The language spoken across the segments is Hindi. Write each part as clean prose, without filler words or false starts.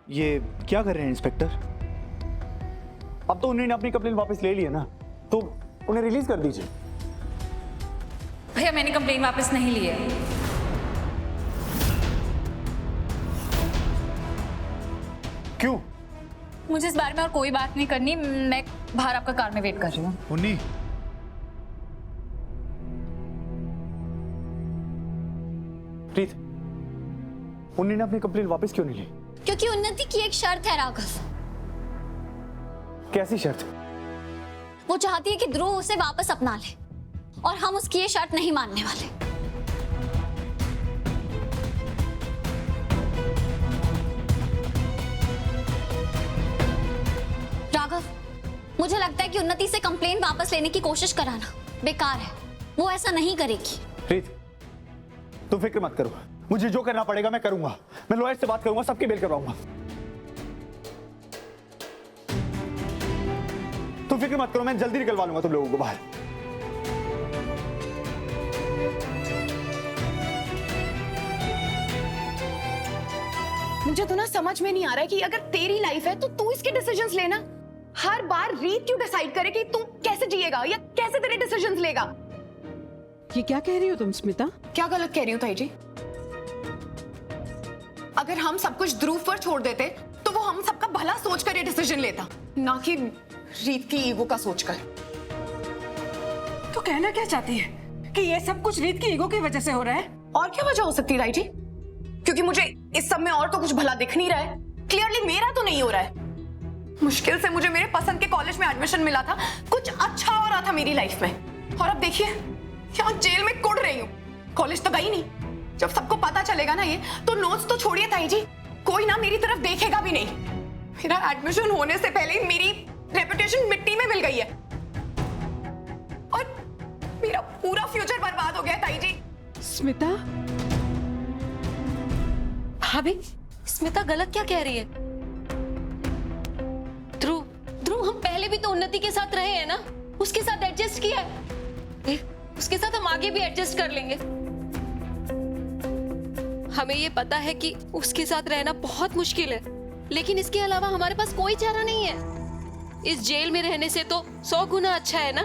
ये क्या कर रहे हैं इंस्पेक्टर? अब तो उन्होंने अपनी कंप्लेन वापस ले ली है ना, तो उन्हें रिलीज कर दीजिए। भैया मैंने कंप्लेन वापस नहीं ली है। क्यों? मुझे इस बारे में और कोई बात नहीं करनी, मैं बाहर आपका कार में वेट कर रही हूँ। उन्नी, प्रीत, उन्नी ने अपनी कंप्लेन वापस क्यों नहीं ली? क्योंकि उन्नति की एक शर्त है राघव। कैसी शर्त? वो चाहती है कि ध्रुव उसे वापस अपना ले और हम उसकी ये शर्त नहीं मानने वाले। राघव, मुझे लगता है कि उन्नति से कंप्लेन वापस लेने की कोशिश कराना बेकार है। वो ऐसा नहीं करेगी। प्रीत, तुम फिक्र मत करो, मुझे जो करना पड़ेगा मैं करूंगा। मैं लॉयर से बात करूंगा, सबकी बेल करवाऊंगा। तुम फिक्र मत करो, मैं जल्दी निकलवा लूंगा तुम लोगों को बाहर। मुझे तो ना समझ में नहीं आ रहा है कि अगर तेरी लाइफ है तो तू इसके डिसीजंस लेना। हर बार रीत क्यों डिसाइड करे कि तू कैसे जिएगा या कैसे तेरे डिसीजंस लेगा। ये क्या कह रही हो तुम स्मिता? क्या गलत कह रही हूँ ताई जी? अगर हम सब कुछ ध्रुव पर छोड़ देते तो वो हम सबका भला सोचकर ये डिसीजन लेता, ना कि रीत की ईगो का सोचकर। तो कहना क्या चाहती है कि ये सब कुछ रीत की ईगो की वजह से हो रहा है? और क्या वजह हो सकती है ताई जी? क्योंकि मुझे इस सब में और तो कुछ भला दिख नहीं रहा है। क्लियरली मेरा तो नहीं हो रहा है। मुश्किल से मुझे मेरे पसंद के कॉलेज में एडमिशन मिला था, कुछ अच्छा हो रहा था मेरी लाइफ में, और अब देखिए यहाँ जेल में कुड़ रही हूँ। कॉलेज तो गई नहीं। जब सबको पता चलेगा ना ये, तो नोट्स तो छोड़िए ताई जी, कोई ना मेरी तरफ देखेगा भी नहीं। मेरा एडमिशन होने से पहले ही मेरी रेपुटेशन मिट्टी में मिल गई है और मेरा पूरा फ्यूचर बर्बाद हो गया ताई जी। स्मिता, भाभी, स्मिता गलत क्या कह रही है? ध्रुव, ध्रुव हम पहले भी तो उन्नति के साथ रहे हैं ना, उसके साथ एडजस्ट किया है। उसके साथ हम आगे भी एडजस्ट कर लेंगे। हमें ये पता है कि उसके साथ रहना बहुत मुश्किल है, लेकिन इसके अलावा हमारे पास कोई चारा नहीं है। इस जेल में रहने से तो 100 गुना अच्छा है ना।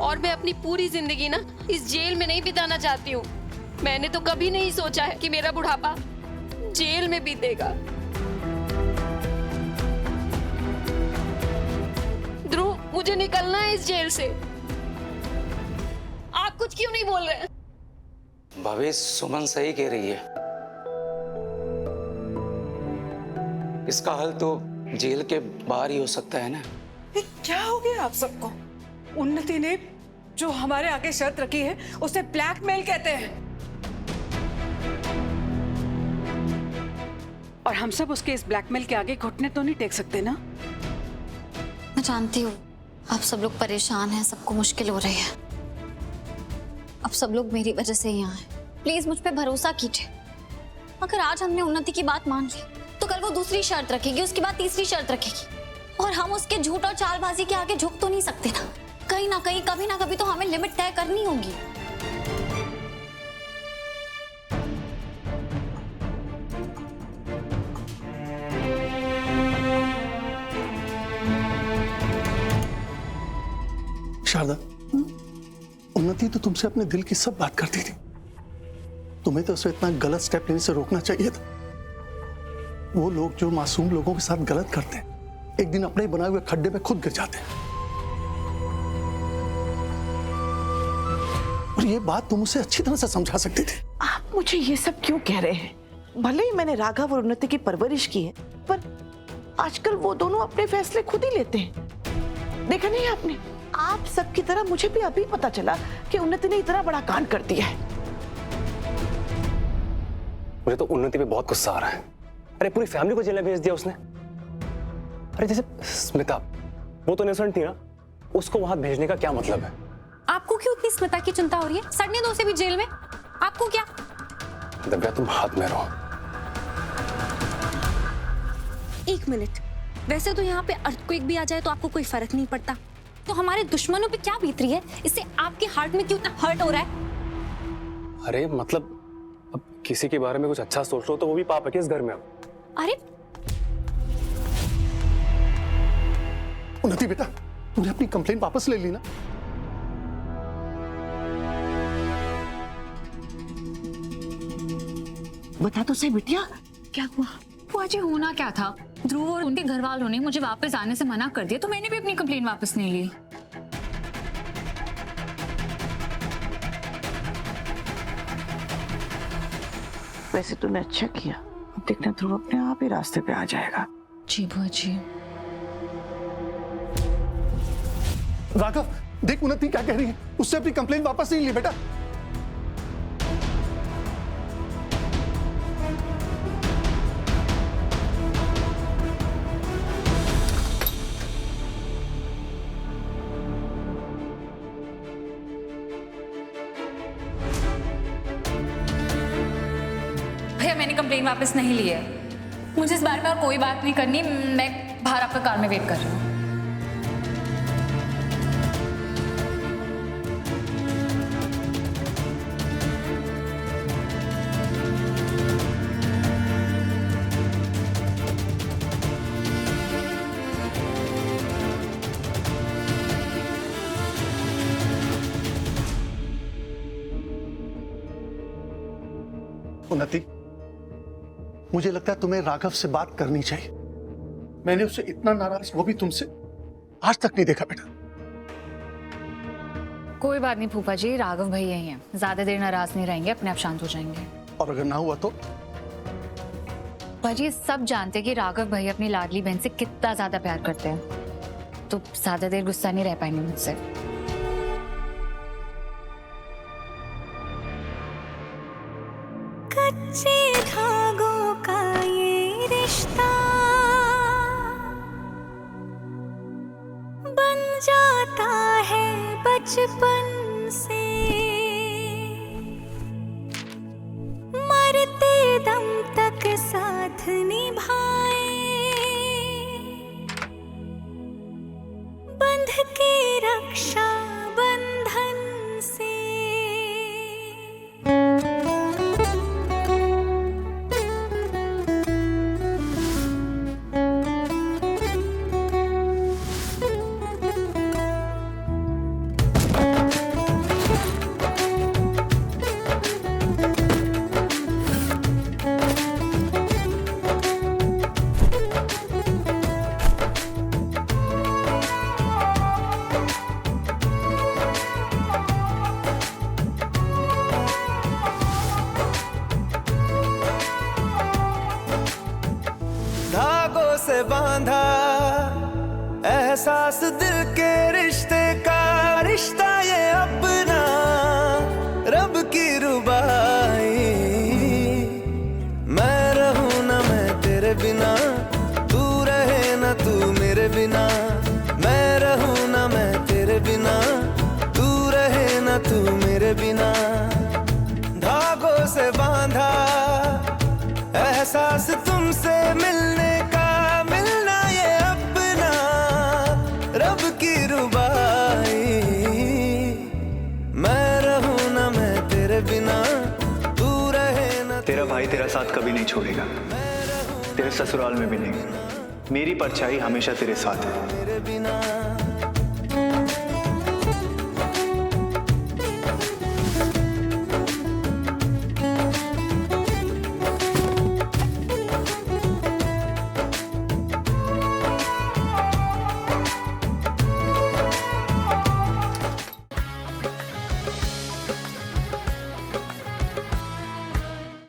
और मैं अपनी पूरी जिंदगी ना इस जेल में नहीं बिताना चाहती हूँ। मैंने तो कभी नहीं सोचा है कि मेरा बुढ़ापा जेल में बीतेगा। ध्रुव, मुझे निकलना है इस जेल से। आप कुछ क्यों नहीं बोल रहे? भाभी, सुमन सही कह रही है। इसका हल तो जेल के बाहर ही हो सकता है ना। ये क्या हो गया आप सबको? उन्नति ने जो हमारे आगे शर्त रखी है उसे ब्लैकमेल कहते हैं, और हम सब उसके इस ब्लैकमेल के आगे घुटने तो नहीं टेक सकते ना। मैं जानती हूँ आप सब लोग परेशान हैं, सबको मुश्किल हो रही है। अब सब लोग मेरी वजह से यहाँ हैं। प्लीज मुझ पे भरोसा कीजिए। अगर आज हमने उन्नति की बात मान ली तो कल वो दूसरी शर्त रखेगी, उसके बाद तीसरी शर्त रखेगी, और हम उसके झूठ और चालबाजी के आगे झुक तो नहीं सकते ना। कहीं ना कहीं, कभी ना कभी तो हमें लिमिट तय करनी होगी। शारदा, उन्नति तो तुमसे अपने दिल की सब बात करती थी। तुम्हें तो उसे इतना गलत स्टेप लेने से रोकना चाहिए था। वो लोग जो मासूम लोगों के साथ गलत करते हैं, एक दिन अपने ही बनाए हुए खड्डे में खुद गिर जाते हैं। और ये बात तुम उसे अच्छी तरह से समझा सकती थी। आप मुझे ये सब क्यों कह रहे हैं? भले ही मैंने राघव और उन्नति की परवरिश की है, पर आजकल वो दोनों अपने फैसले खुद ही लेते हैं। देखा नहीं आपने? आप सबकी तरह मुझे भी अभी पता चला कि उन्नति ने इतना बड़ा कांड कर दिया है। मुझे तो उन्नति पे बहुत गुस्सा आ रहा है। अरे पूरी फैमिली को जेल में भेज दिया उसने। अरे जैसे स्मिता, वो तो इनोसेंट थी ना, उसको वहां भेजने का क्या मतलब है? आपको क्यों इतनी स्मिता की चिंता हो रही है? सड़ने दो उसे भी जेल में, आपको क्या? दिव्या, तुम हाथ में रहो। एक मिनट, वैसे तो यहाँ पे अर्थक्वेक भी आ जाए तो आपको कोई फर्क नहीं पड़ता, तो हमारे दुश्मनों पे क्या बीत रही है, इससे आपके हार्ट में क्यों इतना हर्ट हो रहा है? अरे मतलब अब किसी के बारे में कुछ अच्छा सोच लो तो वो भी पाप है कि इस घर में। अब अरे उन्नति बेटा, तूने अपनी कंप्लेंट वापस ले ली ना? बता तो सही बिटिया, क्या हुआ? बुआ जी होना क्या था, ध्रुव और उनके घर वालों ने मुझे वापस आने से मना कर दिया, तो मैंने भी अपनी कंप्लेंट वापस नहीं ली। वैसे तूने अच्छा किया, अब देखना ध्रुव अपने आप ही रास्ते पे आ जाएगा। जी बुआ जी। राघव, देख उन्नति क्या कह रही है, उससे अपनी कंप्लेंट वापस नहीं ली बेटा। भैया मैंने कंप्लेंट वापस नहीं ली है, मुझे इस बारे में और कोई बात नहीं करनी, मैं बाहर आपका कार में वेट कर रही हूँ। उन्नति, मुझे लगता है तुम्हें राघव से बात करनी चाहिए। मैंने उसे इतना नाराज, वो भी तुमसे, आज तक नहीं देखा बेटा। कोई बात नहीं फूफा जी, राघव भाई यही हैं, ज्यादा देर नाराज नहीं रहेंगे, अपने आप शांत हो जाएंगे। और अगर ना हुआ तो? फूफा जी सब जानते हैं कि राघव भाई अपनी लाडली बहन से कितना ज्यादा प्यार करते हैं, तो ज्यादा देर गुस्सा नहीं रह पाएंगे मुझसे। कच्चे धागों का ये रिश्ता बन जाता है बचपन से, मरते दम तक साथ निभाए, बंध के रक्षा बंधन से। धागों से बांधा एहसास दिल के रिश्ते का, रिश्ता ये अपना रब की रुबाई। मैं रहूं ना मैं तेरे बिना, तू रहे ना तू मेरे बिना। मैं रहूं ना मैं तेरे बिना, तू रहे ना तू मेरे बिना। धागों से बांधा एहसास तुमसे मिलने का, मिलना ये अपना रब की रुबाई। मैं रहूं ना मैं तेरे बिना, तू रहे ना। तेरा भाई तेरा साथ कभी नहीं छोड़ेगा, तेरे ससुराल में भी नहीं। मेरी परछाई हमेशा तेरे साथ है। मेरे बिना